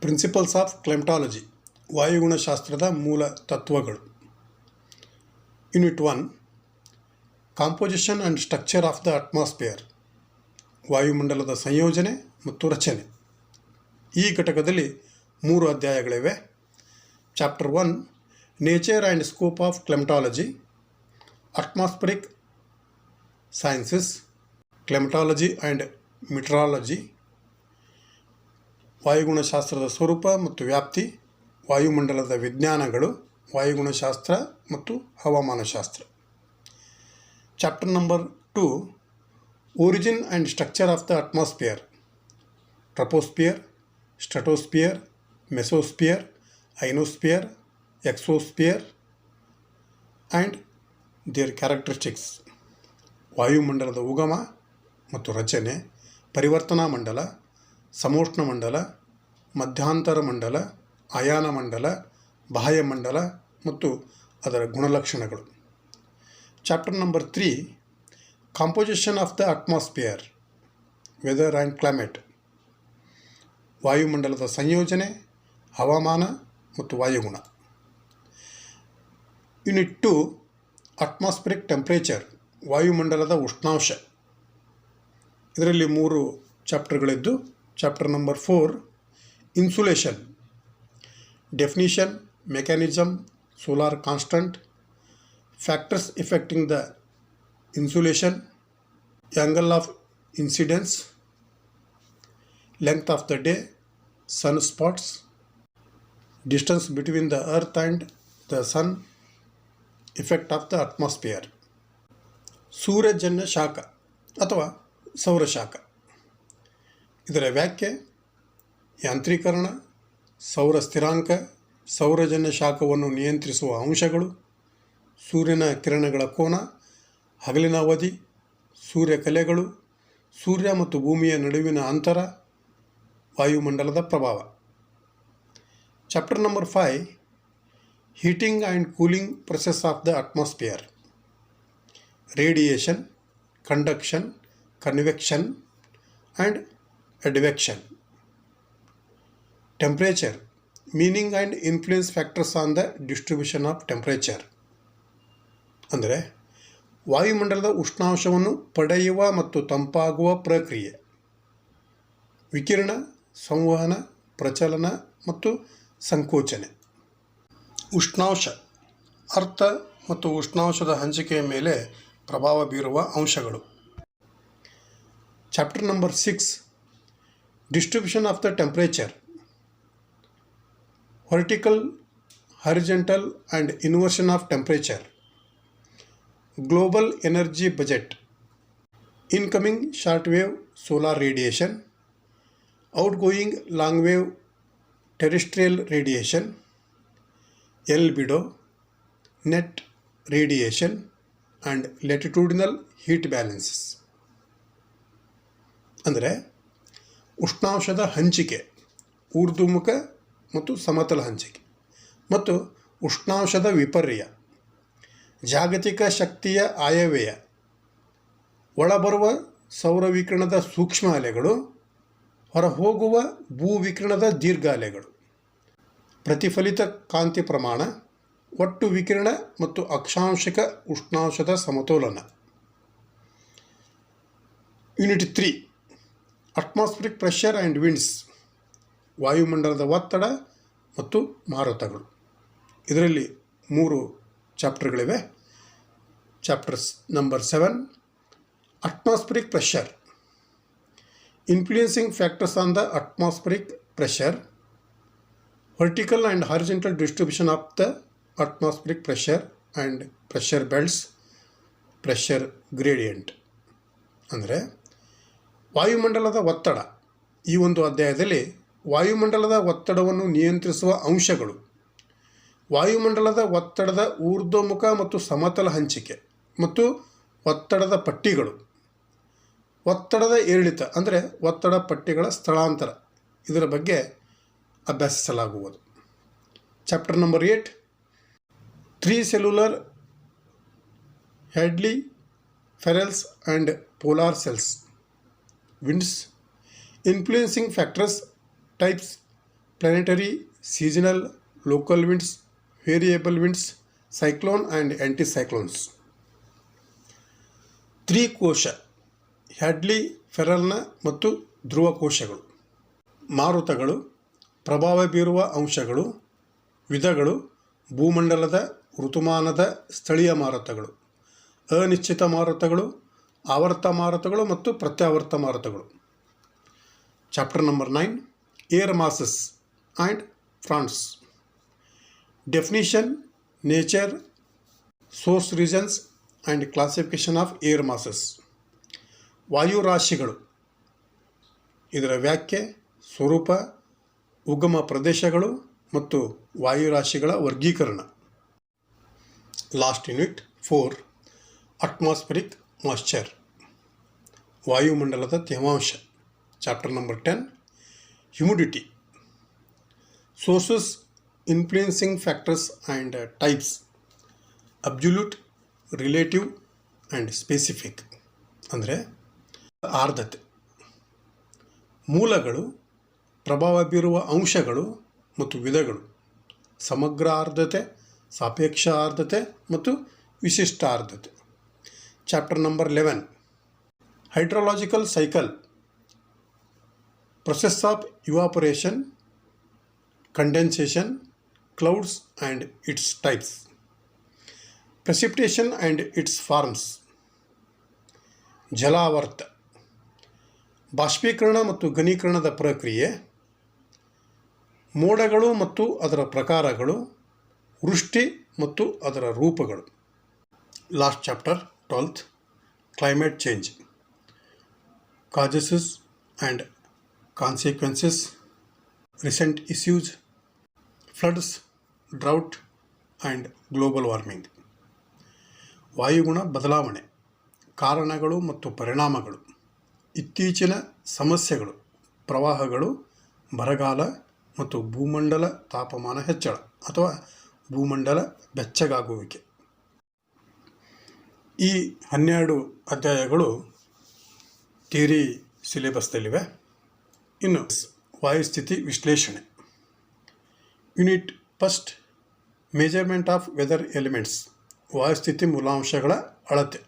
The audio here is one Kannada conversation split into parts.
ಪ್ರಿನ್ಸಿಪಲ್ಸ್ ಆಫ್ ಕ್ಲೈಮಟಾಲಜಿ ವಾಯುಗುಣಶಾಸ್ತ್ರದ ಮೂಲ ತತ್ವಗಳು. Unit 1 composition and structure of the atmosphere ವಾಯುಮಂಡಲದ ಸಂಯೋಜನೆ ಮತ್ತು ರಚನೆ. ಈ ಘಟಕದಲ್ಲಿ 3 ಅಧ್ಯಾಯಗಳಿವೆ. Chapter 1 nature and scope of climatology, atmospheric sciences, climatology and meteorology, ವಾಯುಗುಣಶಾಸ್ತ್ರದ ಸ್ವರೂಪ ಮತ್ತು ವ್ಯಾಪ್ತಿ, ವಾಯುಮಂಡಲದ ವಿಜ್ಞಾನಗಳು, ವಾಯುಗುಣಶಾಸ್ತ್ರ ಮತ್ತು ಹವಾಮಾನಶಾಸ್ತ್ರ. Chapter number 2 origin and structure of the atmosphere, troposphere, stratosphere, mesosphere, ionosphere, exosphere and their characteristics. ವಾಯುಮಂಡಲದ ಉಗಮ ಮತ್ತು ರಚನೆ, ಪರಿವರ್ತನಾ ಮಂಡಲ, ಸಮೋಷ್ಣ ಮಂಡಲ, ಮಧ್ಯಾಂತರ ಮಂಡಲ, ಅಯಾನ ಮಂಡಲ, ಬಾಹ್ಯಮಂಡಲ ಮತ್ತು ಅದರ ಗುಣಲಕ್ಷಣಗಳು. Chapter number 3 composition of the atmosphere, weather and climate, ವಾಯುಮಂಡಲದ ಸಂಯೋಜನೆ, ಹವಾಮಾನ ಮತ್ತು ವಾಯುಗುಣ. ಯೂನಿಟ್ 2 ಅಟ್ಮಾಸ್ಫರಿಕ್ ಟೆಂಪ್ರೇಚರ್, ವಾಯುಮಂಡಲದ ಉಷ್ಣಾಂಶ. ಇದರಲ್ಲಿ 3 ಚಾಪ್ಟರ್ಗಳಿದ್ದು, chapter number 4 insolation, definition, mechanism, solar constant, factors affecting the insolation, angle of incidence, length of the day, sunspots, distance between the earth and the sun, effect of the atmosphere. ಸೂರ್ಯಜನ್ಯ ಶಾಖ ಅಥವಾ ಸೌರಶಾಖ. ಇದರ ವ್ಯಾಖ್ಯೆ, ಯಾಂತ್ರೀಕರಣ, ಸೌರ ಸ್ಥಿರಾಂಕ, ಸೌರಜನ್ಯ ಶಾಖವನ್ನು ನಿಯಂತ್ರಿಸುವ ಅಂಶಗಳು, ಸೂರ್ಯನ ಕಿರಣಗಳ ಕೋನ, ಹಗಲಿನ ಅವಧಿ, ಸೂರ್ಯಕಲೆಗಳು, ಸೂರ್ಯ ಮತ್ತು ಭೂಮಿಯ ನಡುವಿನ ಅಂತರ, ವಾಯುಮಂಡಲದ ಪ್ರಭಾವ. Chapter number 5 heating and cooling process of the atmosphere, radiation, conduction, convection and advection. Temperature, meaning and influence factors on the distribution of temperature. ಅಂದರೆ ವಾಯುಮಂಡಲದ ಉಷ್ಣಾಂಶವನ್ನು ಪಡೆಯುವ ಮತ್ತು ತಂಪಾಗುವ ಪ್ರಕ್ರಿಯೆ, ವಿಕಿರಣ, ಸಂವಹನ, ಪ್ರಚಲನ ಮತ್ತು ಸಂಕೋಚನೆ. ಉಷ್ಣಾಂಶ, ಅರ್ಥ ಮತ್ತು ಉಷ್ಣಾಂಶದ ಹಂಚಿಕೆಯ ಮೇಲೆ ಪ್ರಭಾವ ಬೀರುವ ಅಂಶಗಳು. Chapter number 6 distribution of the temperature, vertical, horizontal and inversion of temperature, global energy budget, incoming short wave solar radiation, outgoing long wave terrestrial radiation, albedo, net radiation and latitudinal heat balances. ಅಂದರೆ ಉಷ್ಣಾಂಶದ ಹಂಚಿಕೆ, ಊರ್ಧ್ವಮುಖ ಮತ್ತು ಸಮತಲ ಹಂಚಿಕೆ ಮತ್ತು ಉಷ್ಣಾಂಶದ ವಿಪರ್ಯ, ಜಾಗತಿಕ ಶಕ್ತಿಯ ಆಯವ್ಯಯ, ಒಳಬರುವ ಸೌರ ವಿಕಿರಣದ ಸೂಕ್ಷ್ಮ ಅಲೆಗಳು, ಹೊರಹೋಗುವ ಭೂವಿಕಿರಣದ ದೀರ್ಘ ಅಲೆಗಳು, ಪ್ರತಿಫಲಿತ ಕಾಂತಿ ಪ್ರಮಾಣ, ಒಟ್ಟು ವಿಕಿರಣ ಮತ್ತು ಅಕ್ಷಾಂಶಿಕ ಉಷ್ಣಾಂಶದ ಸಮತೋಲನ. Unit 3 atmospheric pressure and winds, ವಾಯುಮಂಡಲದ ಒತ್ತಡ ಮತ್ತು ಮಾರುತಗಳು. ಇದರಲ್ಲಿ 3 ಚಾಪ್ಟರ್ಗಳಿವೆ. Chapters number 7 atmospheric pressure, influencing factors on the atmospheric pressure, vertical and horizontal distribution of the atmospheric pressure and pressure belts, pressure gradient. ಅಂದರೆ ವಾಯುಮಂಡಲದ ಒತ್ತಡ. ಈ ಒಂದು ಅಧ್ಯಾಯದಲ್ಲಿ ವಾಯುಮಂಡಲದ ಒತ್ತಡವನ್ನು ನಿಯಂತ್ರಿಸುವ ಅಂಶಗಳು, ವಾಯುಮಂಡಲದ ಒತ್ತಡದ ಊರ್ಧ್ವಮುಖ ಮತ್ತು ಸಮತಲ ಹಂಚಿಕೆ ಮತ್ತು ಒತ್ತಡದ ಪಟ್ಟಿಗಳು, ಒತ್ತಡದ ಏರಿಳಿತ ಅಂದರೆ ಒತ್ತಡ ಪಟ್ಟಿಗಳ ಸ್ಥಳಾಂತರ, ಇದರ ಬಗ್ಗೆ ಅಭ್ಯಸಿಸಲಾಗುವುದು. Chapter number 8 3 cellular Hadley Ferrel's and polar cells, winds, influencing factors, types, planetary, seasonal, local winds, variable winds, cyclone and anticyclones. ತ್ರಿಕೋಶ ಹ್ಯಾಡ್ಲಿ ಫೆರಲ್ನ ಮತ್ತು ಧ್ರುವ ಕೋಶಗಳು. ಮಾರುತಗಳು, ಪ್ರಭಾವ ಬೀರುವ ಅಂಶಗಳು, ವಿಧಗಳು, ಭೂಮಂಡಲದ ಋತುಮಾನದ ಸ್ಥಳೀಯ ಮಾರುತಗಳು, ಅನಿಶ್ಚಿತ ಮಾರುತಗಳು, ಆವರ್ತ ಮಾರುತಗಳು ಮತ್ತು ಪ್ರತ್ಯಾವರ್ತ ಮಾರುತಗಳು. Chapter number 9, air masses and fronts. Definition, nature, source regions and classification of air masses. ವಾಯುರಾಶಿಗಳು, ಇದರ ವ್ಯಾಖ್ಯೆ, ಸ್ವರೂಪ, ಉಗಮ ಪ್ರದೇಶಗಳು ಮತ್ತು ವಾಯುರಾಶಿಗಳ ವರ್ಗೀಕರಣ. ಲಾಸ್ಟ್ ಯೂನಿಟ್ 4, ಅಟ್ಮಾಸ್ಫಿರಿಕ್ ಮಾಯ್ಶ್ಚರ್, ವಾಯುಮಂಡಲದ ತೇವಾಂಶ. Chapter number 10, humidity. Sources, influencing factors and types, absolute, relative and specific. ಅಂದರೆ ಆರ್ದ್ರತೆ. ಮೂಲಗಳು, ಪ್ರಭಾವ ಬೀರುವ ಅಂಶಗಳು ಮತ್ತು ವಿಧಗಳು, ಸಮಗ್ರ ಆರ್ದ್ರತೆ, ಸಾಪೇಕ್ಷ ಆರ್ದ್ರತೆ ಮತ್ತು ವಿಶಿಷ್ಟ ಆರ್ದ್ರತೆ. Chapter number 11, hydrological cycle, process of evaporation, condensation, clouds and its types, precipitation and its forms. ಜಲಾವರ್ತ, ಬಾಷ್ಪೀಕರಣ ಮತ್ತು ಘನೀಕರಣದ ಪ್ರಕ್ರಿಯೆ, ಮೋಡಗಳು ಮತ್ತು ಅದರ ಪ್ರಕಾರಗಳು, ವೃಷ್ಟಿ ಮತ್ತು ಅದರ ರೂಪಗಳು. Last chapter 12, climate change, causes and consequences, recent issues, floods, drought and global warming. ವಾಯುಗುಣ ಬದಲಾವಣೆ, ಕಾರಣಗಳು ಮತ್ತು ಪರಿಣಾಮಗಳು, ಇತ್ತೀಚಿನ ಸಮಸ್ಯೆಗಳು, ಪ್ರವಾಹಗಳು, ಬರಗಾಲ ಮತ್ತು ಭೂಮಂಡಲ ತಾಪಮಾನ ಹೆಚ್ಚಳ ಅಥವಾ ಭೂಮಂಡಲ ಬೆಚ್ಚಗಾಗುವಿಕೆ. ಈ 12 ಅಧ್ಯಾಯಗಳು ಥಿಯರಿ ಸಿಲೆಬಸ್ದಲ್ಲಿವೆ. ಇನ್ನು ವಾಯುಸ್ಥಿತಿ ವಿಶ್ಲೇಷಣೆ. Unit 1, measurement of weather elements, ವಾಯುಸ್ಥಿತಿ ಮೂಲಾಂಶಗಳ ಅಳತೆ.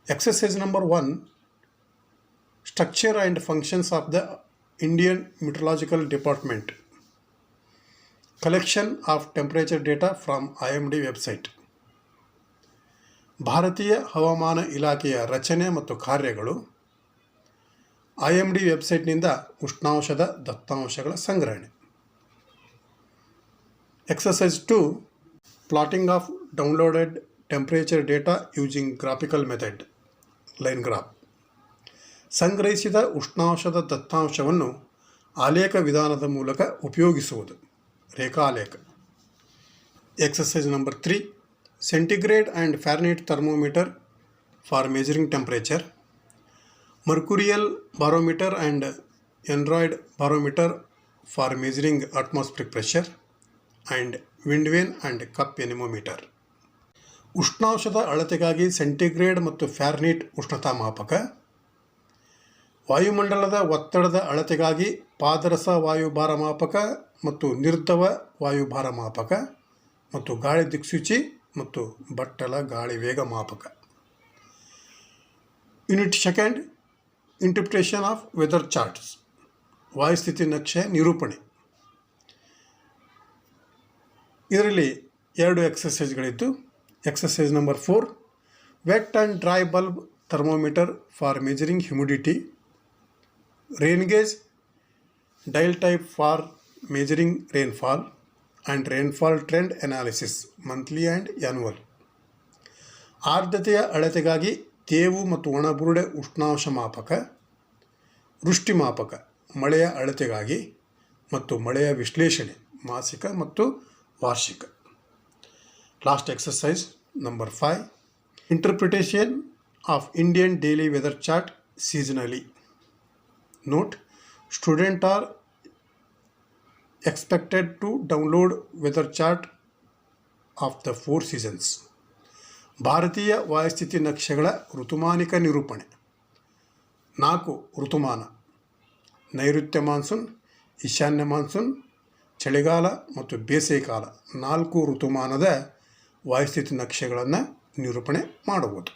Exercise number 1, structure and functions of the Indian meteorological department, collection of temperature data from IMD website. ಭಾರತೀಯ ಹವಾಮಾನ ಇಲಾಖೆಯ ರಚನೆ ಮತ್ತು ಕಾರ್ಯಗಳು, IMD ವೆಬ್ಸೈಟ್ನಿಂದ ಉಷ್ಣಾಂಶದ ದತ್ತಾಂಶಗಳ ಸಂಗ್ರಹಣೆ. Exercise 2, plotting of downloaded temperature data using graphical method, line graph. ಸಂಗ್ರಹಿಸಿದ ಉಷ್ಣಾಂಶದ ದತ್ತಾಂಶವನ್ನು ಆಲೇಖ ವಿಧಾನದ ಮೂಲಕ ಉಪಯೋಗಿಸುವುದು, ರೇಖಾಲೇಖ. Exercise number 3, centigrade and Fahrenheit thermometer for measuring temperature, mercurial barometer and aneroid barometer for measuring atmospheric pressure and wind vane and cup anemometer. ಉಷ್ಣಾಂಶದ ಅಳತೆಗಾಗಿ ಸೆಂಟಿಗ್ರೇಡ್ ಮತ್ತು ಫ್ಯಾರನೈಟ್ ಉಷ್ಣತಾ ಮಾಪಕ, ವಾಯುಮಂಡಲದ ಒತ್ತಡದ ಅಳತೆಗಾಗಿ ಪಾದರಸ ವಾಯುಭಾರ ಮಾಪಕ ಮತ್ತು ನಿರ್ಧವ ವಾಯುಭಾರ ಮಾಪಕ ಮತ್ತು ಗಾಳಿ ದಿಕ್ಸೂಚಿ ಮತ್ತು ಬಟ್ಟಲ ಗಾಳಿ ವೇಗ ಮಾಪಕ. Unit 2, interpretation of weather charts, ವಾಯುಸ್ಥಿತಿ ನಕ್ಷೆ ನಿರೂಪಣೆ. ಇದರಲ್ಲಿ 2 ಎಕ್ಸಸೈಸ್ಗಳಿದ್ದು, exercise number 4, wet and dry bulb thermometer for measuring humidity, rain gauge, dial type for measuring rainfall and rainfall trend analysis, monthly and annual. ಆರ್ದ್ರತೆಯ ಅಳತೆಗಾಗಿ ತೇವು ಮತ್ತು ಒಣಬುರುಡೆ ಉಷ್ಣಾಂಶ ಮಾಪಕ, ವೃಷ್ಟಿ ಮಾಪಕ, ಮಳೆಯ ಅಳತೆಗಾಗಿ ಮತ್ತು ಮಳೆಯ ವಿಶ್ಲೇಷಣೆ, ಮಾಸಿಕ ಮತ್ತು ವಾರ್ಷಿಕ. Last exercise number 5, interpretation of Indian daily weather chart seasonally. Note, students are expected to download weather chart of the 4 seasons. ಭಾರತೀಯ ವಾಯುಸ್ಥಿತಿ ನಕ್ಷೆಗಳ ಋತುಮಾನಿಕ ನಿರೂಪಣೆ. 4 ಋತುಮಾನ: ನೈಋತ್ಯ ಮಾನ್ಸೂನ್, ಈಶಾನ್ಯ ಮಾನ್ಸೂನ್, ಚಳಿಗಾಲ ಮತ್ತು ಬೇಸಿಗೆಕಾಲ 4 ಋತುಮಾನದ ವಾಯುಸ್ಥಿತಿ ನಕ್ಷೆಗಳನ್ನು ನಿರೂಪಣೆ ಮಾಡುವುದು.